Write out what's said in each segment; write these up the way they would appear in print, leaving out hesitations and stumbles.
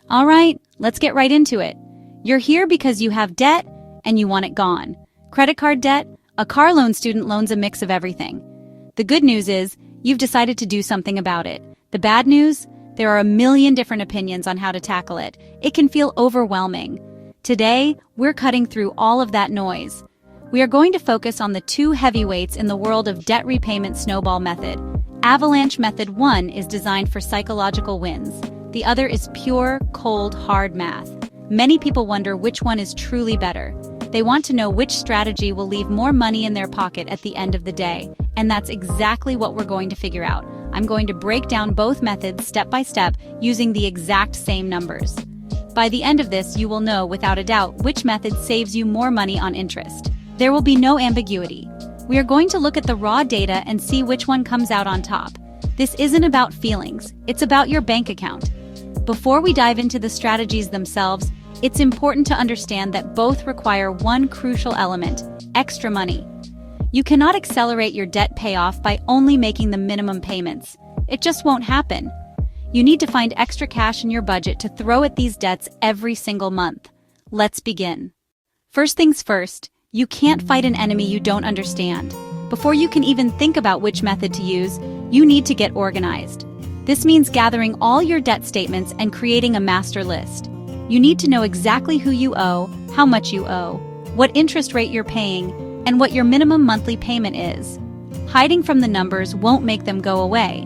All right, let's get right into it. You're here because you have debt and you want it gone. Credit card debt, a car loan, student loans, a mix of everything. The good news is you've decided to do something about it. The bad news? There are a million different opinions on how to tackle it. It can feel overwhelming. Today, we're cutting through all of that noise. We are going to focus on the two heavyweights in the world of debt repayment snowball method. Avalanche Method 1 is designed for psychological wins. The other is pure, cold, hard math. Many people wonder which one is truly better. They want to know which strategy will leave more money in their pocket at the end of the day. And that's exactly what we're going to figure out. I'm going to break down both methods step by step using the exact same numbers. By the end of this, you will know without a doubt which method saves you more money on interest. There will be no ambiguity. We are going to look at the raw data and see which one comes out on top. This isn't about feelings, it's about your bank account. Before we dive into the strategies themselves, it's important to understand that both require one crucial element: extra money. You cannot accelerate your debt payoff by only making the minimum payments. It just won't happen. You need to find extra cash in your budget to throw at these debts every single month. Let's begin. First things first, you can't fight an enemy you don't understand. Before you can even think about which method to use, you need to get organized. This means gathering all your debt statements and creating a master list. You need to know exactly who you owe, how much you owe, what interest rate you're paying, and what your minimum monthly payment is. Hiding from the numbers won't make them go away.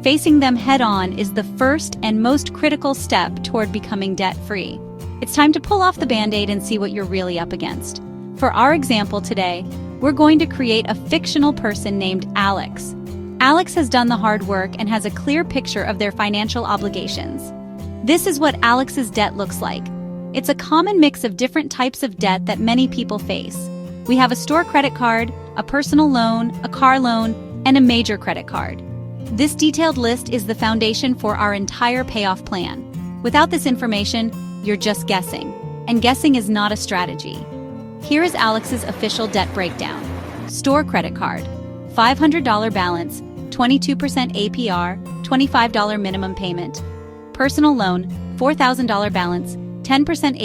Facing them head-on is the first and most critical step toward becoming debt-free. It's time to pull off the Band-Aid and see what you're really up against. For our example today, we're going to create a fictional person named Alex. Alex has done the hard work and has a clear picture of their financial obligations. This is what Alex's debt looks like. It's a common mix of different types of debt that many people face. We have a store credit card, a personal loan, a car loan, and a major credit card. This detailed list is the foundation for our entire payoff plan. Without this information, you're just guessing. And guessing is not a strategy. Here is Alex's official debt breakdown. Store credit card, $500 balance, 22% APR, $25 minimum payment. Personal loan, $4,000 balance, 10%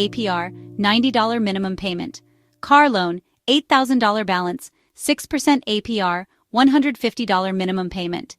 APR, $90 minimum payment. Car loan, $8,000 balance, 6% APR, $150 minimum payment.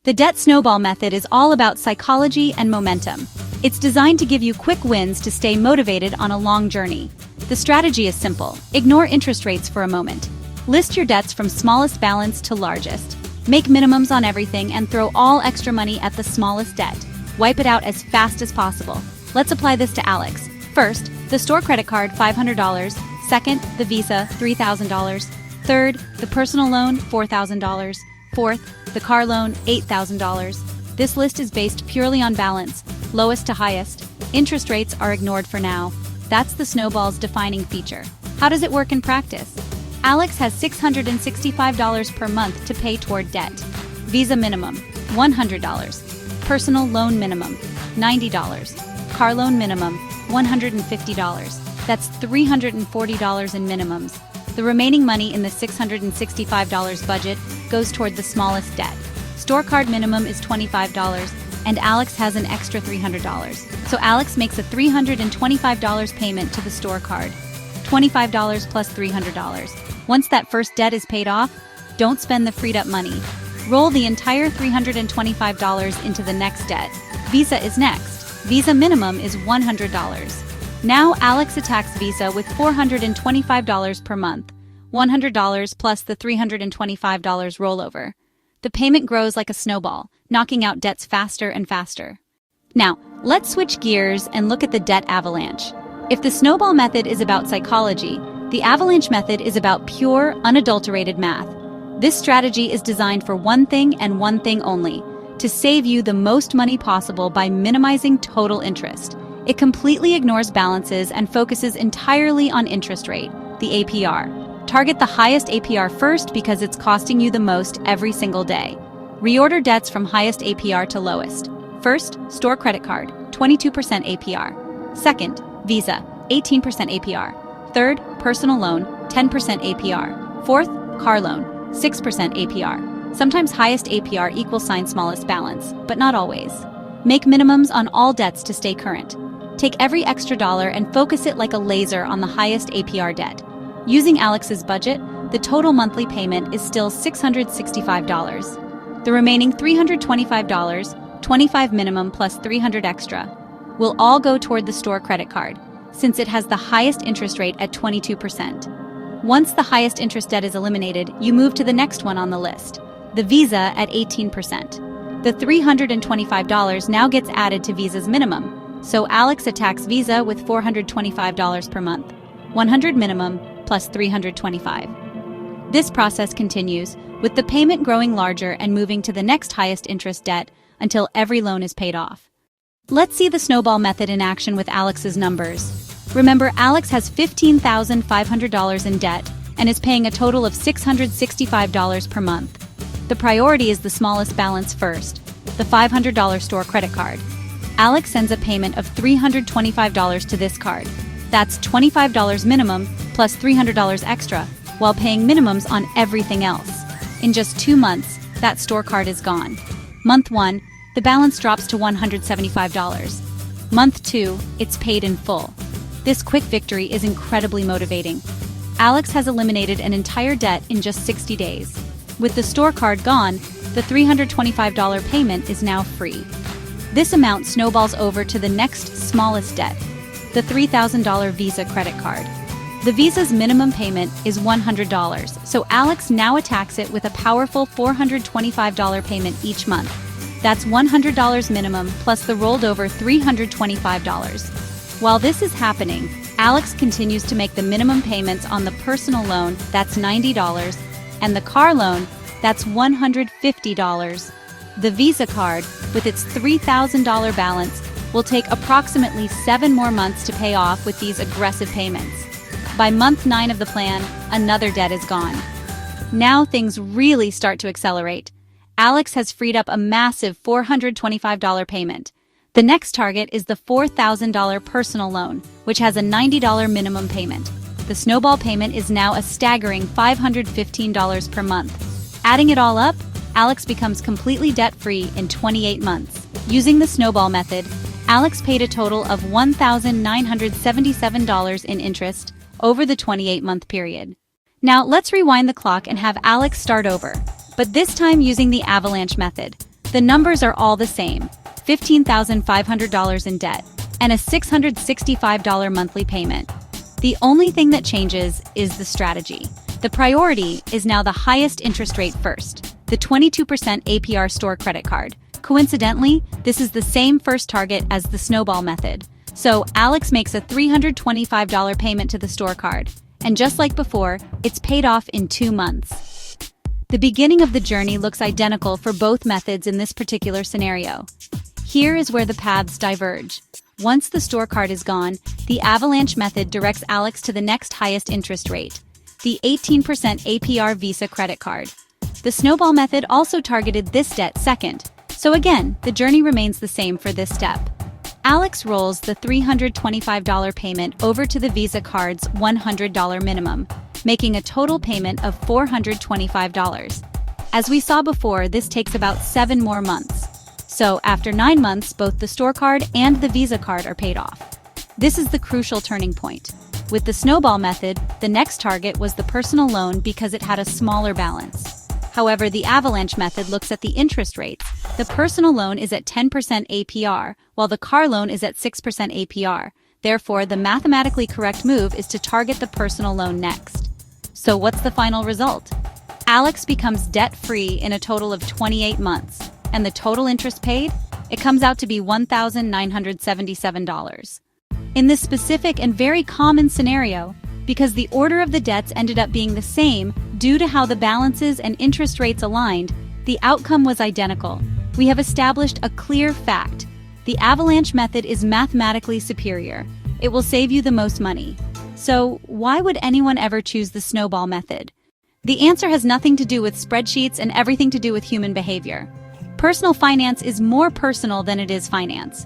The debt snowball method is all about psychology and momentum. It's designed to give you quick wins to stay motivated on a long journey. The strategy is simple. Ignore interest rates for a moment. List your debts from smallest balance to largest. Make minimums on everything and throw all extra money at the smallest debt. Wipe it out as fast as possible. Let's apply this to Alex. First, the store credit card, $500. Second, the Visa, $3,000. Third, the personal loan, $4,000. Fourth, the car loan, $8,000. This list is based purely on balance, lowest to highest. Interest rates are ignored for now. That's the snowball's defining feature. How does it work in practice? Alex has $665 per month to pay toward debt. Visa minimum, $100. Personal loan minimum, $90. Car loan minimum, $150. That's $340 in minimums. The remaining money in the $665 budget goes toward the smallest debt. Store card minimum is $25, and Alex has an extra $300. So Alex makes a $325 payment to the store card. $25 plus $300. Once that first debt is paid off, don't spend the freed up money. Roll the entire $325 into the next debt. Visa is next. Visa minimum is $100. Now Alex attacks Visa with $425 per month, $100 plus the $325 rollover. The payment grows like a snowball, knocking out debts faster and faster. Now, let's switch gears and look at the debt avalanche. If the snowball method is about psychology, the avalanche method is about pure, unadulterated math. This strategy is designed for one thing and one thing only: to save you the most money possible by minimizing total interest. It completely ignores balances and focuses entirely on interest rate, the APR. Target the highest APR first because it's costing you the most every single day. Reorder debts from highest APR to lowest. First, store credit card, 22% APR. Second, Visa, 18% APR. Third, personal loan, 10% APR. Fourth, car loan, 6% APR. Sometimes highest APR equals smallest balance, but not always. Make minimums on all debts to stay current. Take every extra dollar and focus it like a laser on the highest APR debt. Using Alex's budget, the total monthly payment is still $665. The remaining $325, $25 minimum plus $300 extra, will all go toward the store credit card, since it has the highest interest rate at 22%. Once the highest interest debt is eliminated, you move to the next one on the list, the Visa at 18%. The $325 now gets added to Visa's minimum, so Alex attacks Visa with $425 per month, $100 minimum plus $325. This process continues, with the payment growing larger and moving to the next highest interest debt until every loan is paid off. Let's see the snowball method in action with Alex's numbers. Remember, Alex has $15,500 in debt and is paying a total of $665 per month. The priority is the smallest balance first, the $500 store credit card. Alex sends a payment of $325 to this card. That's $25 minimum plus $300 extra, while paying minimums on everything else. In just 2 months, that store card is gone. Month 1, the balance drops to $175. Month 2, it's paid in full. This quick victory is incredibly motivating. Alex has eliminated an entire debt in just 60 days. With the store card gone, the $325 payment is now free. This amount snowballs over to the next smallest debt, the $3,000 Visa credit card. The Visa's minimum payment is $100, so Alex now attacks it with a powerful $425 payment each month. That's $100 minimum plus the rolled over $325. While this is happening, Alex continues to make the minimum payments on the personal loan, that's $90, and the car loan, that's $150. The Visa card, with its $3,000 balance, will take approximately 7 more months to pay off with these aggressive payments. By month 9 of the plan, another debt is gone. Now things really start to accelerate. Alex has freed up a massive $425 payment. The next target is the $4,000 personal loan, which has a $90 minimum payment. The snowball payment is now a staggering $515 per month. Adding it all up, Alex becomes completely debt-free in 28 months. Using the snowball method, Alex paid a total of $1,977 in interest over the 28-month period. Now let's rewind the clock and have Alex start over, but this time using the Avalanche method. The numbers are all the same, $15,500 in debt, and a $665 monthly payment. The only thing that changes is the strategy. The priority is now the highest interest rate first, the 22% APR store credit card. Coincidentally, this is the same first target as the snowball method. So Alex makes a $325 payment to the store card, and just like before, it's paid off in 2 months. The beginning of the journey looks identical for both methods in this particular scenario. Here is where the paths diverge. Once the store card is gone, the Avalanche method directs Alex to the next highest interest rate, the 18% APR Visa credit card. The snowball method also targeted this debt second, so again, the journey remains the same for this step. Alex rolls the $325 payment over to the Visa card's $100 minimum, making a total payment of $425. As we saw before, this takes about 7 more months. So after 9 months, both the store card and the Visa card are paid off. This is the crucial turning point. With the snowball method, the next target was the personal loan because it had a smaller balance. However, the Avalanche method looks at the interest rates. The personal loan is at 10% APR, while the car loan is at 6% APR. Therefore, the mathematically correct move is to target the personal loan next. So what's the final result? Alex becomes debt-free in a total of 28 months. And the total interest paid? It comes out to be $1,977. In this specific and very common scenario, because the order of the debts ended up being the same due to how the balances and interest rates aligned, the outcome was identical. We have established a clear fact. The Avalanche method is mathematically superior. It will save you the most money. So why would anyone ever choose the snowball method? The answer has nothing to do with spreadsheets and everything to do with human behavior. Personal finance is more personal than it is finance.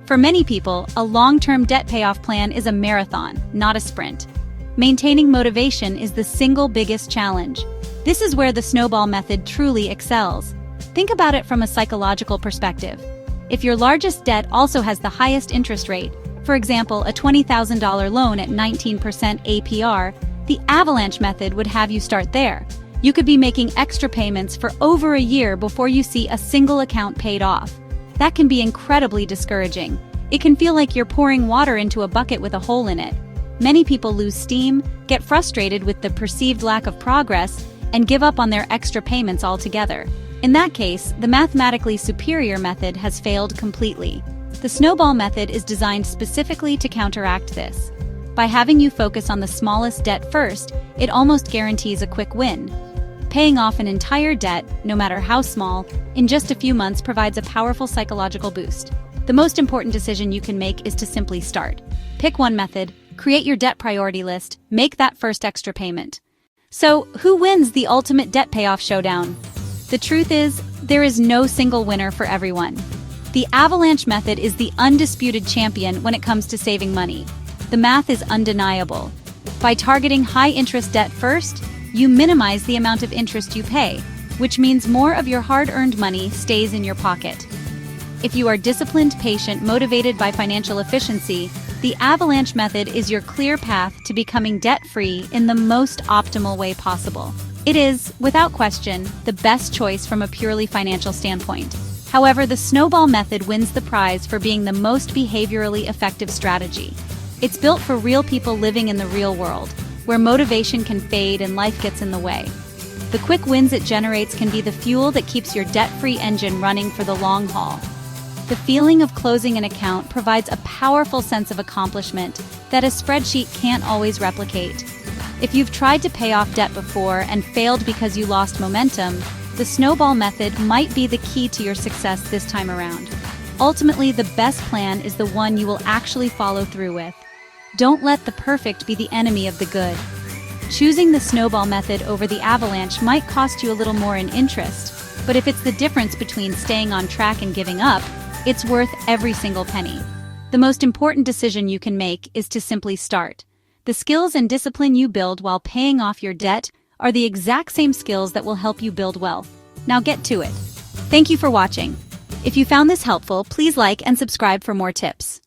For many people, a long-term debt payoff plan is a marathon, not a sprint. Maintaining motivation is the single biggest challenge. This is where the snowball method truly excels. Think about it from a psychological perspective. If your largest debt also has the highest interest rate, For example, a $20,000 loan at 19% APR, the Avalanche method would have you start there. You could be making extra payments for over a year before you see a single account paid off. That can be incredibly discouraging. It can feel like you're pouring water into a bucket with a hole in it. Many people lose steam, get frustrated with the perceived lack of progress, and give up on their extra payments altogether. In that case, the mathematically superior method has failed completely. The Snowball method is designed specifically to counteract this. By having you focus on the smallest debt first, it almost guarantees a quick win. Paying off an entire debt, no matter how small, in just a few months provides a powerful psychological boost. The most important decision you can make is to simply start. Pick one method, create your debt priority list, make that first extra payment. So, who wins the ultimate debt payoff showdown? The truth is, there is no single winner for everyone. The Avalanche method is the undisputed champion when it comes to saving money. The math is undeniable. By targeting high-interest debt first, you minimize the amount of interest you pay, which means more of your hard-earned money stays in your pocket. If you are disciplined, patient, motivated by financial efficiency, the Avalanche method is your clear path to becoming debt-free in the most optimal way possible. It is, without question, the best choice from a purely financial standpoint. However, the Snowball method wins the prize for being the most behaviorally effective strategy. It's built for real people living in the real world, where motivation can fade and life gets in the way. The quick wins it generates can be the fuel that keeps your debt-free engine running for the long haul. The feeling of closing an account provides a powerful sense of accomplishment that a spreadsheet can't always replicate. If you've tried to pay off debt before and failed because you lost momentum, the Snowball method might be the key to your success this time around. Ultimately, the best plan is the one you will actually follow through with. Don't let the perfect be the enemy of the good. Choosing the Snowball method over the Avalanche might cost you a little more in interest, but if it's the difference between staying on track and giving up, it's worth every single penny. The most important decision you can make is to simply start. The skills and discipline you build while paying off your debt are the exact same skills that will help you build wealth. Now get to it. Thank you for watching. If you found this helpful, please like and subscribe for more tips.